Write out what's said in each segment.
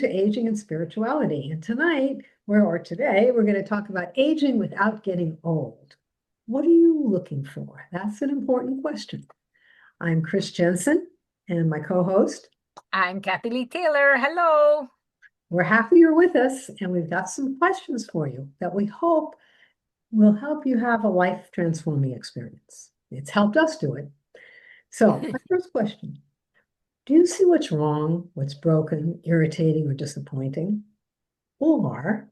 to Aging and Spirituality. And tonight, today, we're going to talk about aging without getting old. What are you looking for? That's an important question. I'm Chris Jensen, and my co-host. I'm Kathy Lee Taylor. Hello. We're happy you're with us, and we've got some questions for you that we hope will help you have a life-transforming experience. It's helped us do it. So, my first question. Do you see what's wrong, what's broken, irritating, or disappointing? Or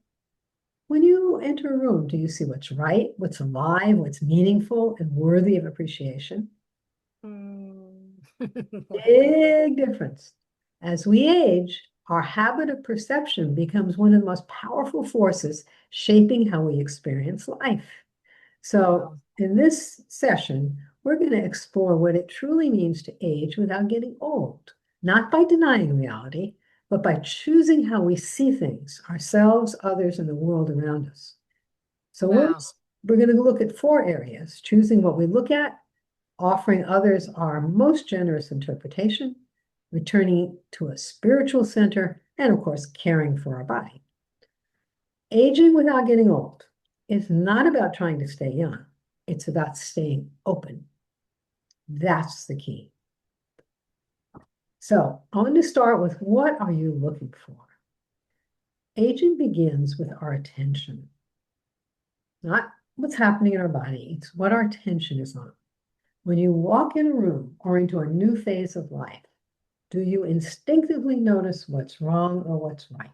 when you enter a room, do you see what's right, what's alive, what's meaningful, and worthy of appreciation? Big difference. As we age, our habit of perception becomes one of the most powerful forces shaping how we experience life. So, in this session, we're going to explore what it truly means to age without getting old, not by denying reality, but by choosing how we see things, ourselves, others, and the world around us. So, we're going to look at 4 areas: choosing what we look at, offering others our most generous interpretation, returning to a spiritual center, and of course, caring for our body. Aging without getting old is not about trying to stay young. It's about staying open. That's the key. So I want to start with, what are you looking for? Aging begins with our attention, not what's happening in our body. It's what our attention is on. When you walk in a room or into a new phase of life, do you instinctively notice what's wrong or what's right?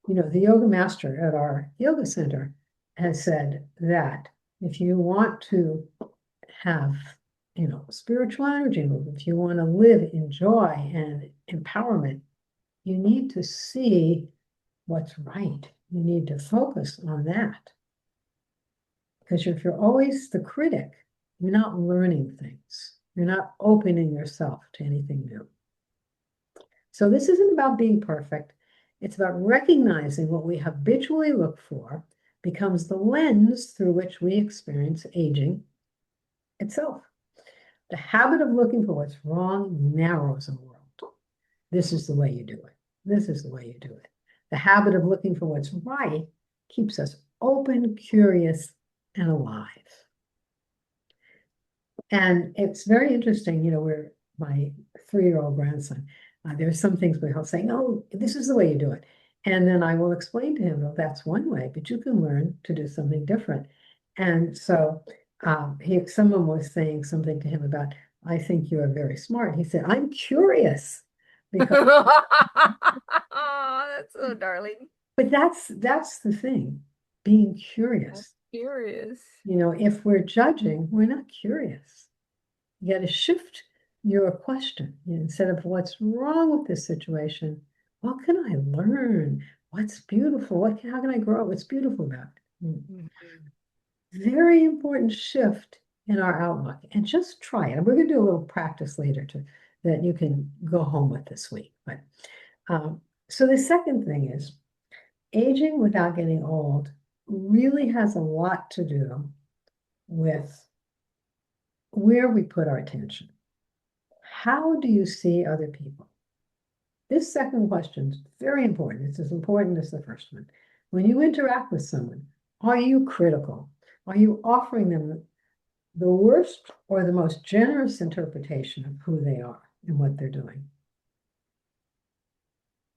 You know, the yoga master at our yoga center has said that if you want to have, spiritual energy move, if you want to live in joy and empowerment, you need to see what's right. You need to focus on that. Because if you're always the critic, you're not learning things. You're not opening yourself to anything new. So this isn't about being perfect. It's about recognizing what we habitually look for becomes the lens through which we experience aging itself. The habit of looking for what's wrong narrows a world. This is the way you do it. This is the way you do it. The habit of looking for what's right keeps us open, curious, and alive. And it's very interesting, where my 3-year-old grandson, there's some things where he'll say, "Oh, this is the way you do it." And then I will explain to him, "Well, that's one way, but you can learn to do something different." And so someone was saying something to him about, "I think you are very smart." He said, "I'm curious." Because Oh, that's so darling. but that's the thing, being curious. Curious. If we're judging, we're not curious. You got to shift your question. Instead of what's wrong with this situation, what can I learn? What's beautiful? How can I grow? What's beautiful about it? Very important shift in our outlook. And just try it. And we're going to do a little practice later that you can go home with this week. But so the second thing is, aging without getting old really has a lot to do with where we put our attention. How do you see other people? This second question is very important. It's as important as the first one. When you interact with someone, are you critical? Are you offering them the worst or the most generous interpretation of who they are and what they're doing?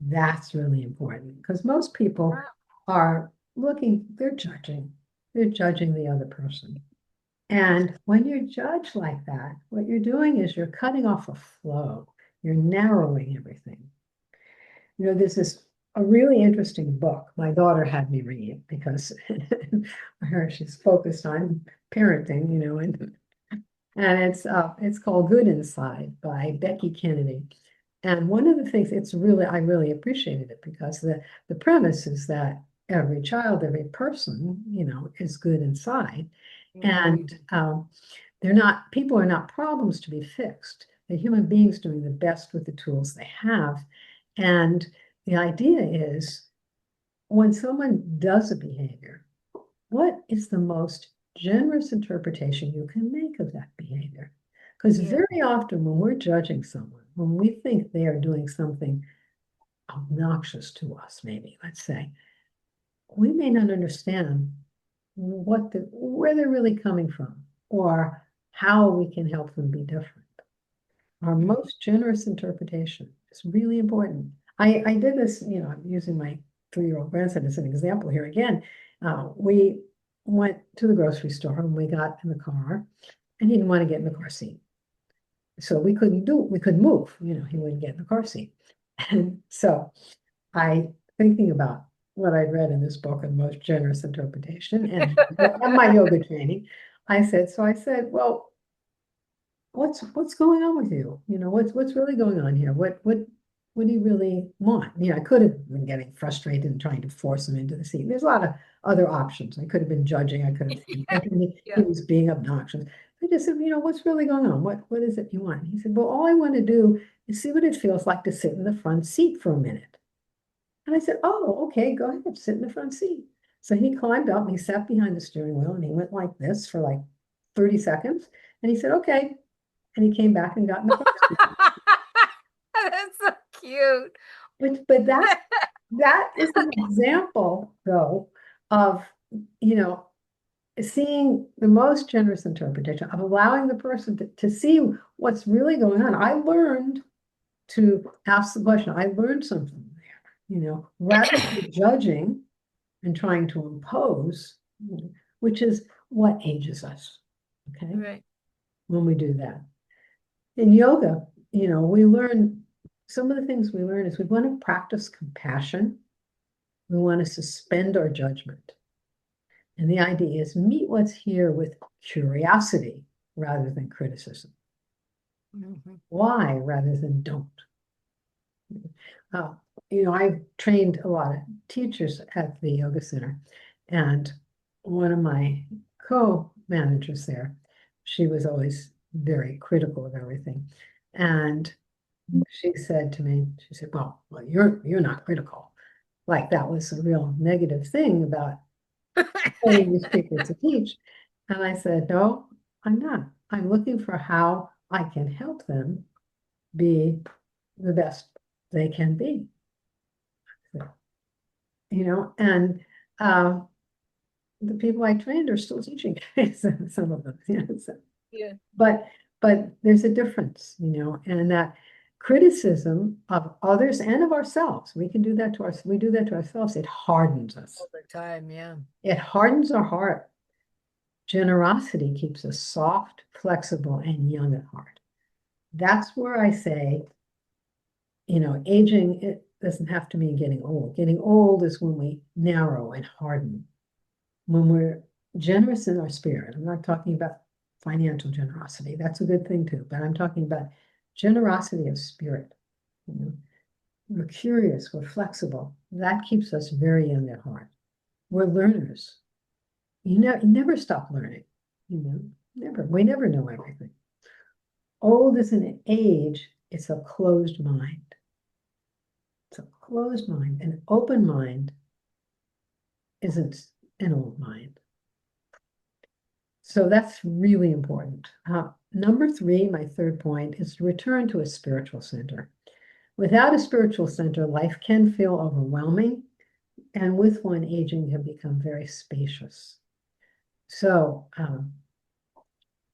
That's really important, because most people are they're judging the other person. And when you judge like that, what you're doing is you're cutting off a flow. You're narrowing everything. This is a really interesting book. My daughter had me read it because she's focused on parenting, and it's called Good Inside by Becky Kennedy. And one of the things, I really appreciated it, because the premise is that every child, every person, is good inside. And people are not problems to be fixed. They're human beings doing the best with the tools they have. And the idea is, when someone does a behavior, what is the most generous interpretation you can make of that behavior? Because very often when we're judging someone, when we think they are doing something obnoxious to us, maybe, let's say, we may not understand where they're really coming from or how we can help them be different. Our most generous interpretation is really important. I did this, I'm using my 3-year-old grandson as an example here again. We went to the grocery store and we got in the car and he didn't want to get in the car seat. So we couldn't move, he wouldn't get in the car seat. And so thinking about what I'd read in this book, The Most Generous Interpretation, and my yoga training, I said, well, what's going on with you? What's really going on here? What do you really want? I could have been getting frustrated and trying to force him into the seat. There's a lot of other options. I could have been judging. I could have been thinking he was being obnoxious. I just said, what's really going on? What is it you want? He said, well, all I want to do is see what it feels like to sit in the front seat for a minute. And I said, oh, okay, go ahead, sit in the front seat. So he climbed up and he sat behind the steering wheel and he went like this for like 30 seconds. And he said, okay. And he came back and got in the car seat. That's so cute. But that is an example, though, of, seeing the most generous interpretation, of allowing the person to see what's really going on. I learned to ask the question. I learned something there, rather than judging and trying to impose, which is what ages us, okay? Right. When we do that. In yoga, we learn, some of the things we learn is we want to practice compassion. We want to suspend our judgment. And the idea is meet what's here with curiosity rather than criticism. Why rather than don't? I've trained a lot of teachers at the yoga center, and one of my co-managers there, she was always very critical of everything. And she said to me, she said, well, you're not critical. Like that was a real negative thing about paying these people to teach. And I said, no, I'm not. I'm looking for how I can help them be the best they can be. And the people I trained are still teaching, some of them. Yeah. But there's a difference, and that criticism of others and of ourselves, we do that to ourselves. It hardens us. All the time, yeah. It hardens our heart. Generosity keeps us soft, flexible, and young at heart. That's where I say, aging, it doesn't have to mean getting old. Getting old is when we narrow and harden. When we're generous in our spirit, I'm not talking about financial generosity. That's a good thing too, but I'm talking about generosity of spirit. We're curious, we're flexible. That keeps us very young at heart. We're learners. You never stop learning, never. We never know everything. Old is an age, it's a closed mind. It's a closed mind. An open mind isn't an old mind. So that's really important. Number 3, my third point, is to return to a spiritual center. Without a spiritual center, life can feel overwhelming, and with one, aging can become very spacious. So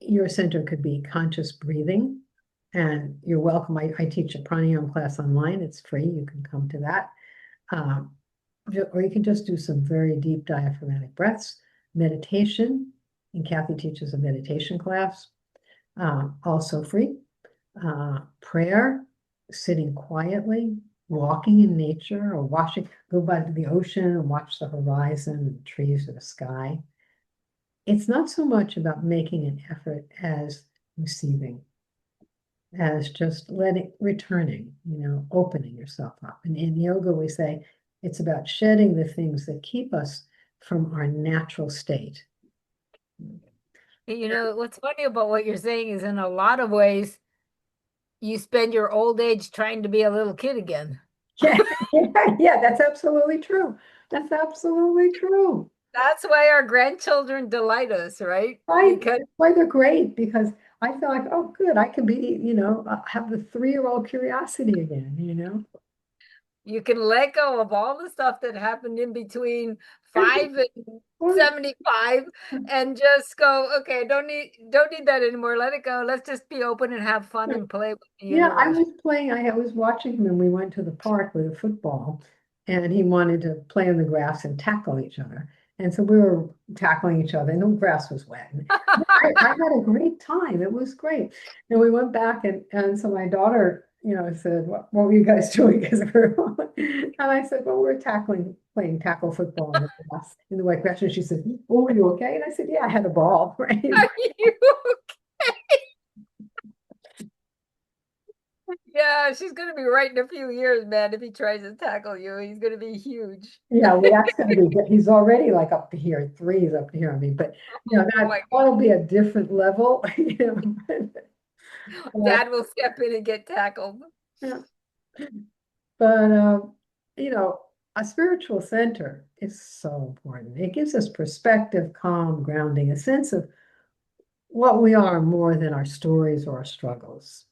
your center could be conscious breathing, and you're welcome. I teach a pranayama class online. It's free. You can come to that. Or you can just do some very deep diaphragmatic breaths. Meditation, and Kathy teaches a meditation class, also free. Prayer, sitting quietly, walking in nature, or go by the ocean and watch the horizon and trees or the sky. It's not so much about making an effort as receiving, as just returning, opening yourself up. And in yoga, we say it's about shedding the things that keep us from our natural state. What's funny about what you're saying is in a lot of ways, you spend your old age trying to be a little kid again. Yeah, yeah, that's absolutely true. That's absolutely true. That's why our grandchildren delight us, right? Right. Because That's why they're great, because I feel like, oh, good, I can be, have the 3-year-old curiosity again, You can let go of all the stuff that happened in between 5 and 75 and just go, okay, don't need that anymore. Let it go. Let's just be open and have fun and play with the Yeah, I universe. was playing, I was watching him and we went to the park with a football and he wanted to play on the grass and tackle each other. And so we were tackling each other and the grass was wet. And I had a great time. It was great. And we went back and so my daughter, said, what were you guys doing? Because and I said, well, we're playing tackle football in the grass, in the wet grass. And she said, oh, were you okay? And I said, yeah, I had a ball, right? Are you? Yeah, she's gonna be right in a few years, man. If he tries to tackle you, he's gonna be huge. Yeah, well, that's gonna be good. He's already like up to here, 3 is up to here. I mean, but Oh my that'll be a different level, God. But, Dad will step in and get tackled. yeah. But a spiritual center is so important. It gives us perspective, calm, grounding, a sense of what we are more than our stories or our struggles.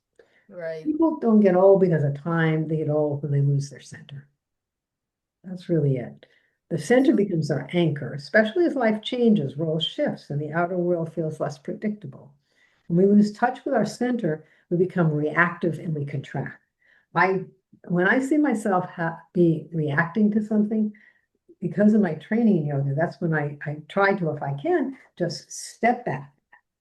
Right. People don't get old because of time, they get old when they lose their center. That's really it. The center So becomes our anchor, especially as life changes, role shifts, and the outer world feels less predictable. When we lose touch with our center, we become reactive and we contract. I, when I see myself be reacting to something, because of my training in yoga, that's when I try to, if I can, just step back,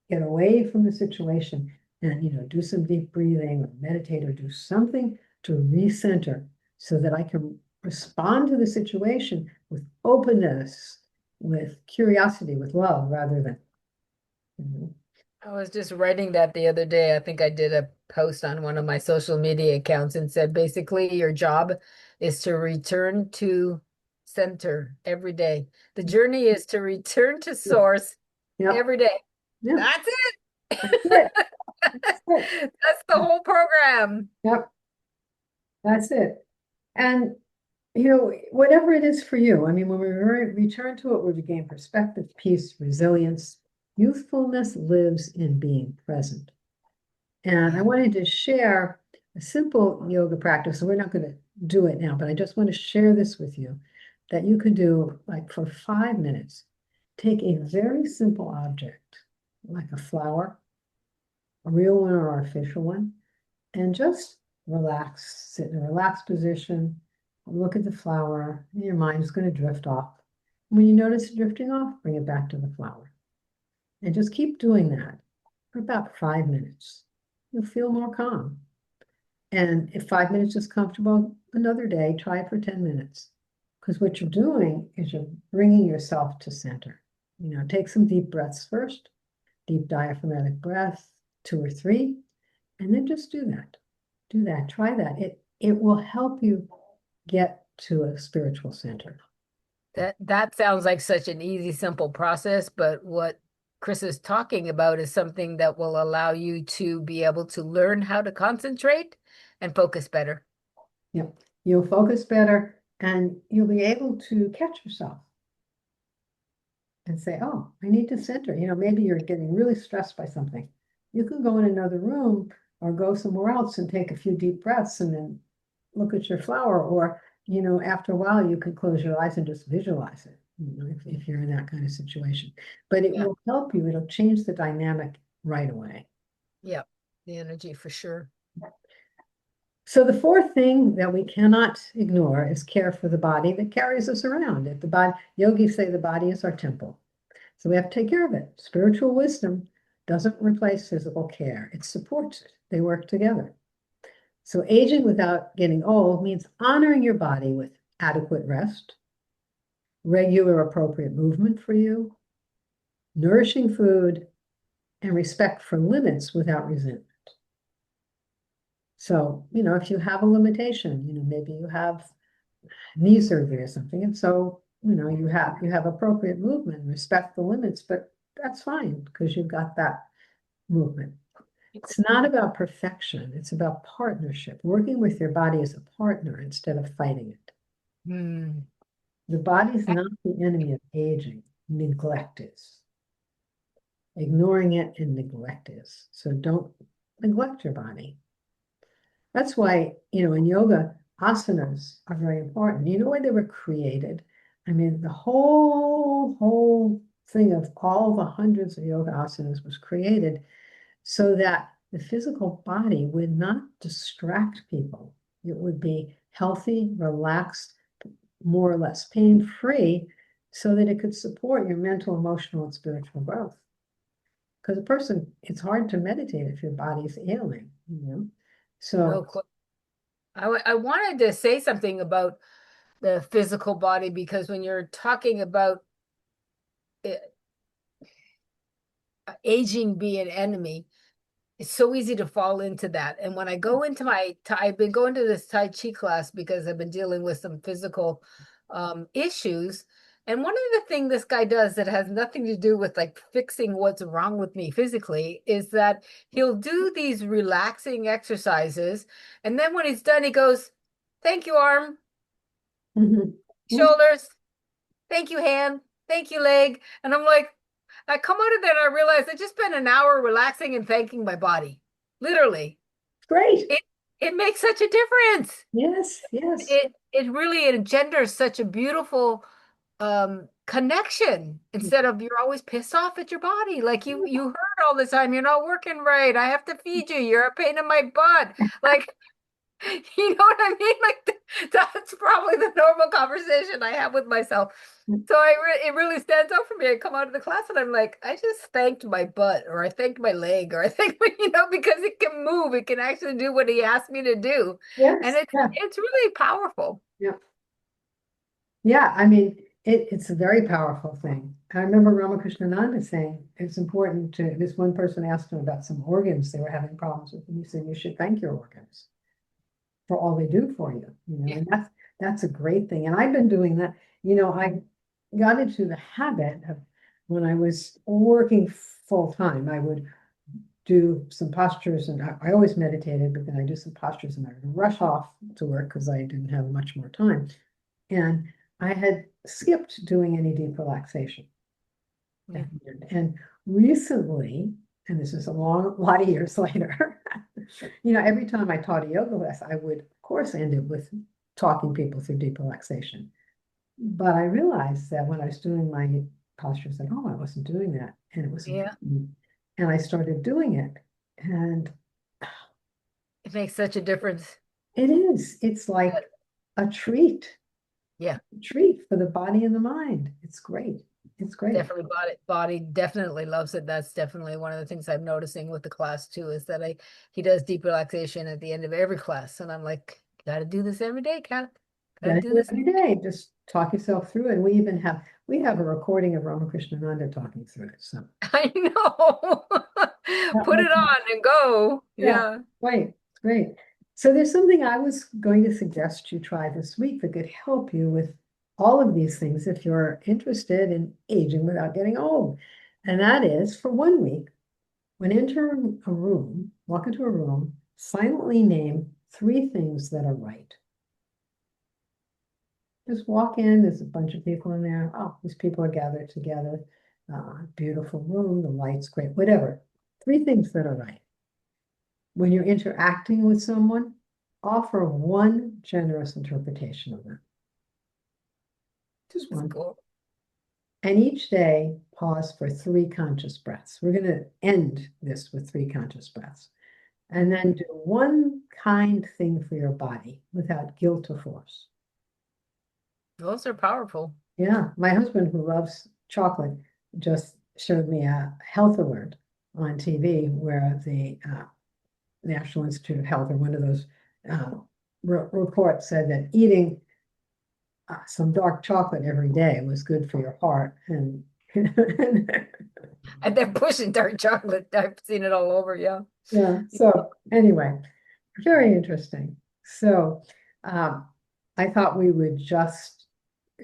get away from the situation, and do some deep breathing or meditate or do something to recenter so that I can respond to the situation with openness, with curiosity, with love, rather than I was just writing that the other day. I think I did a post on one of my social media accounts and said basically your job is to return to center every day. The journey is to return to yeah, source yep, every day. yeah, That's it. that's it. That's it. That's the whole program. Yep, that's it. And whatever it is for you, I mean, when we return to it, we regain perspective, peace, resilience. Youthfulness lives in being present. And I Yeah. wanted to share a simple yoga practice. So we're not going to do it now, but I just want to share this with you that you can do like for 5 minutes. Take a very simple object, like a flower, a real one or artificial one, and just relax, sit in a relaxed position, look at the flower, and your mind is going to drift off. When you notice it drifting off, bring it back to the flower. And just keep doing that for about 5 minutes. You'll feel more calm. And if 5 minutes is comfortable, another day, try it for 10 minutes. Because what you're doing is you're bringing yourself to center. Take some deep breaths first, deep diaphragmatic breath, 2 or 3, and then just do that. Do that. Try that. It will help you get to a spiritual center. That sounds like such an easy, simple process, but what Chris is talking about is something that will allow you to be able to learn how to concentrate and focus better. Yep. You'll focus better and you'll be able to catch yourself and say, oh, I need to center. Maybe you're getting really stressed by something. You can go in another room or go somewhere else and take a few deep breaths and then look at your flower. Or, after a while, you can close your eyes and just visualize it, if you're in that kind of situation. But it Yeah. will help you. It'll change the dynamic right away. Yeah. The energy for sure. So the fourth thing that we cannot ignore is care for the body that carries us around. If the body, yogis say the body is our temple. So we have to take care of it. Spiritual wisdom doesn't replace physical care. It supports it. They work together. So aging without getting old means honoring your body with adequate rest, regular appropriate movement for you, nourishing food, and respect for limits without resentment. So, if you have a limitation, maybe you have knee surgery or something, and so, you have appropriate movement, respect the limits, but that's fine because you've got that movement. It's not about perfection, it's about partnership, working with your body as a partner instead of fighting it. Hmm. The body's not the enemy of aging, neglect is. ignoring it and neglect is. So don't neglect your body. That's why, in yoga, asanas are very important. You know why they were created? I mean, the whole thing of all the hundreds of yoga asanas was created so that the physical body would not distract people. It would be healthy, relaxed, more or less pain-free, so that it could support your mental, emotional, and spiritual growth. Because it's hard to meditate if your body's ailing, No, So, I wanted to say something about the physical body because when you're talking about it, aging being an enemy, it's so easy to fall into that. And when I go into I've been going to this Tai Chi class because I've been dealing with some physical issues. And one of the things this guy does that has nothing to do with like fixing what's wrong with me physically is that he'll do these relaxing exercises. And then when he's done, he goes, "Thank you, arm, mhm. shoulders, thank you, hand, thank you, leg." And I'm like, I come out of there and I realize I just spent an hour relaxing and thanking my body. Literally. Great. It it makes such a difference. Yes, yes. It really engenders such a beautiful connection instead of you're always pissed off at your body. Like you heard all the time, you're not working right. I have to feed you. You're a pain in my butt. Like you know what I mean? Like that's probably the normal conversation I have with myself. So it really stands out for me. I come out of the class and I'm like, I just thanked my butt, or I thanked my leg, or I thanked my, because it can move. It can actually do what he asked me to do, and Yes, it's yeah, it's really powerful. yeah. Yeah, I mean, it's a very powerful thing. I remember Ramakrishna saying it's important this one person asked him about some organs they were having problems with, and he said, you should thank your organs for all they do for you, Yeah, and that's a great thing. And I've been doing that. I got into the habit of when I was working full time, I would do some postures, and I always meditated, but then I do some postures and I would rush off to work because I didn't have much more time. And I had skipped doing any deep relaxation. yeah, And recently, and this is a lot of years later, every time I taught a yoga class, I would, of course, end it with talking people through deep relaxation. But I realized that when I was doing my postures at home, I wasn't doing that. And it was yeah. important. And I started doing it. And It makes such a difference. it's like a Yeah, treat for the body and the mind. It's great. It's great. definitely body definitely loves it. That's definitely one of the things I'm noticing with the class too, is that he does deep relaxation at the end of every class. And I'm like, gotta do this every day, Kat. Gotta Gotta do do it this. every day. Just talk yourself through it. And we have a recording of Ramakrishna talking through it. So I know. that Put was, it on and go. yeah, Yeah. great. It's great. So there's something I was going to suggest you try this week that could help you with all of these things if you're interested in aging without getting old. And that is for 1 week, when walk into a room, silently name 3 things that are right. Just walk in, there's a bunch of people in there. Oh, these people are gathered together. Beautiful room, the light's great, whatever. 3 things that are right. When you're interacting with someone, offer one generous interpretation of them. Just That's one. cool. And each day, pause for 3 conscious breaths. We're going to end this with 3 conscious breaths. And then do one kind thing for your body without guilt or force. Those are powerful. Yeah, my husband, who loves chocolate, just showed me a health alert on TV where the National Institute of Health, or one of those reports, said that eating some dark chocolate every day was good for your heart. And And they're pushing dark chocolate. I've seen it all over. Yeah. yeah, so anyway, very interesting. So um, I thought we would just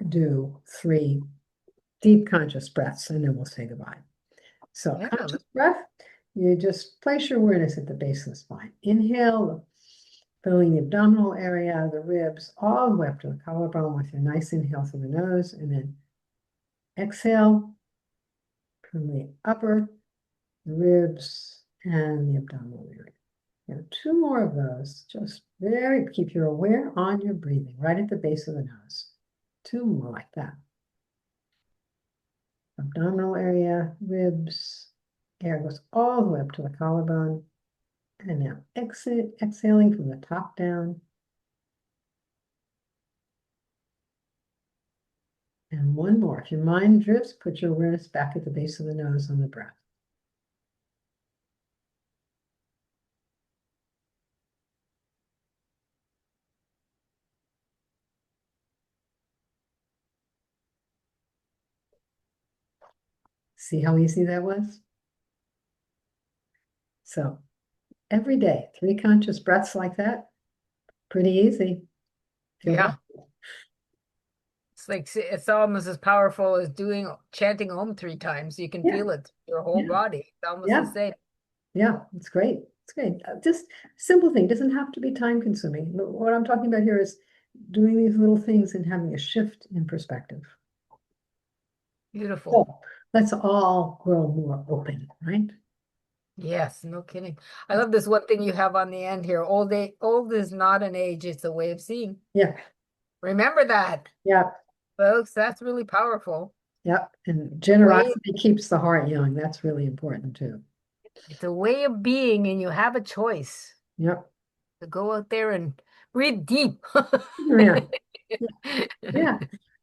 do 3 deep conscious breaths and then we'll say goodbye. So Yeah. conscious breath, you just place your awareness at the base of the spine. Inhale, filling the abdominal area, the ribs, all the way up to the collarbone with your nice inhale through the nose, and then exhale from the upper the ribs, and the abdominal area. Two more of those. Just keep your aware on your breathing, right at the base of the nose. Two more like that. Abdominal area, ribs, air goes all the way up to the collarbone. And now exhaling from the top down. And one more. If your mind drifts, put your awareness back at the base of the nose on the breath. See how easy that was? So every day, 3 conscious breaths like that, pretty easy. Feel Yeah. better. It's like it's almost as powerful as doing chanting Om 3 times. You can Yeah, feel it your whole yeah, body. It's almost the yeah, same. yeah. It's great. It's great. Just simple thing. Doesn't have to be time consuming. What I'm talking about here is doing these little things and having a shift in perspective. Beautiful. So let's all grow more open, right? Yes, no kidding. I love this one thing you have on the end here. Old is not an age, it's a way of seeing. Yeah, Remember that, yeah, folks. That's really powerful. yeah. And Way generosity keeps the heart young. That's really important too. It's a way of being, and you have a choice Yep. to go out there and breathe deep. Yeah. Yeah.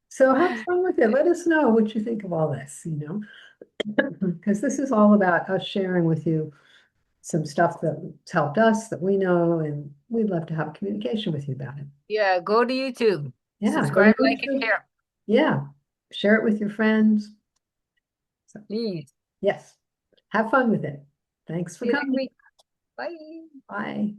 So have fun with it. Let us know what you think of all this, because this is all about us sharing with you some stuff that's helped us that we know, and we'd love to have communication with you about it. Yeah, go to YouTube. Yeah, go to Subscribe, like, and YouTube. share, Yeah, share it with your friends. So, please. yes, have fun with it. Thanks for See you next coming. week. Bye. Bye.